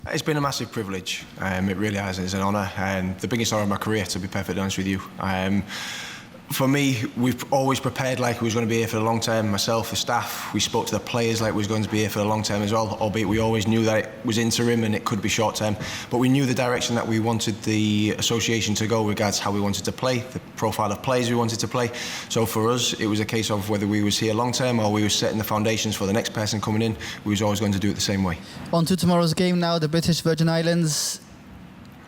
It's been a massive privilege. It really has. It's an honour and the biggest honour of my career, to be perfectly honest with you. For me, we've always prepared like we was going to be here for the long term. Myself, the staff, we spoke to the players like we was going to be here for the long term as well, albeit we always knew that it was interim and it could be short term. But we knew the direction that we wanted the association to go regards how we wanted to play, the profile of players we wanted to play. So for us, it was a case of whether we was here long term or we were setting the foundations for the next person coming in, we was always going to do it the same way. On to tomorrow's game now, the British Virgin Islands.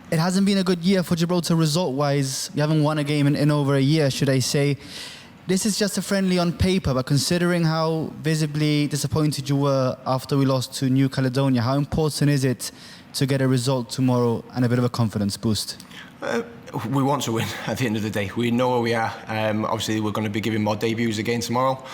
It hasn't been a good year for Gibraltar result-wise. We haven't won a game in over a year, should I say. This is just a friendly on paper, but considering how visibly disappointed you were after we lost to New Caledonia, how important is it to get a result tomorrow and a bit of a confidence boost? We want to win at the end of the day. We know where we are. Obviously, we're going to be giving more debuts again tomorrow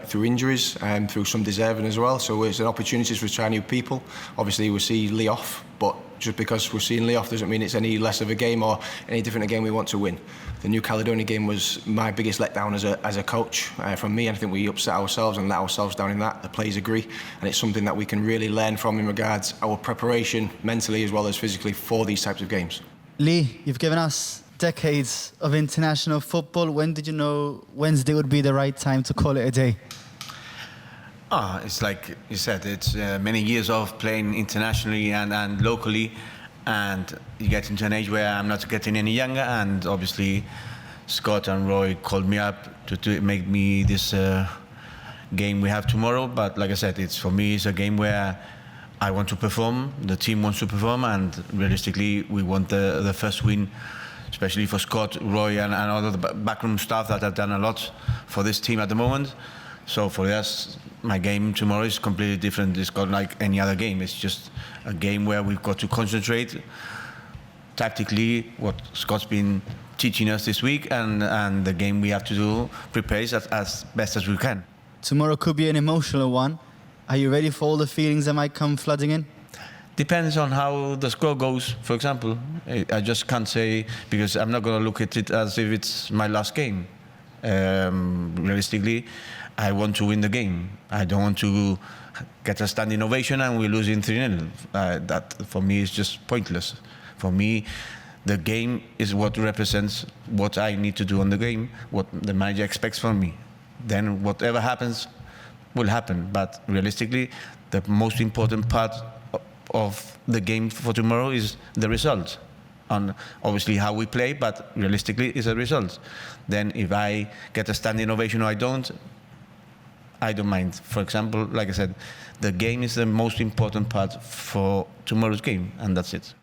through injuries and through some deserving as well. So it's an opportunity to try new people. Obviously, we'll see Lee off, but just because we're seeing Lee off doesn't mean it's any less of a game or any different a game we want to win. The New Caledonia game was my biggest letdown as a coach from me, and I think we upset ourselves and let ourselves down in that. The players agree, and it's something that we can really learn from in regards our preparation mentally as well as physically for these types of games. Lee, you've given us decades of international football. When did you know Wednesday would be the right time to call it a day? It's like you said, it's many years of playing internationally and locally, and you get into an age where I'm not getting any younger, and obviously Scott and Roy called me up to make me this game we have tomorrow. But like I said, for me it's a game where I want to perform, the team wants to perform, and realistically we want the first win, especially for Scott, Roy and all the backroom staff that have done a lot for this team at the moment. So for us, my game tomorrow is completely different. It's not like any other game. It's just a game where we've got to concentrate tactically what Scott's been teaching us this week, and the game we have to do prepare as best as we can. Tomorrow could be an emotional one. Are you ready for all the feelings that might come flooding in? Depends on how the score goes, for example. I just can't say, because I'm not going to look at it as if it's my last game. Realistically, I want to win the game. I don't want to get a standing ovation and we're losing 3-0. That, for me, is just pointless. For me, the game is what represents what I need to do on the game, what the manager expects from me. Then whatever happens will happen. But realistically, the most important part of the game for tomorrow is the result. On obviously how we play, but realistically is a result. Then if I get a standing ovation or I don't mind. For example, like I said, the game is the most important part for tomorrow's game, and that's it.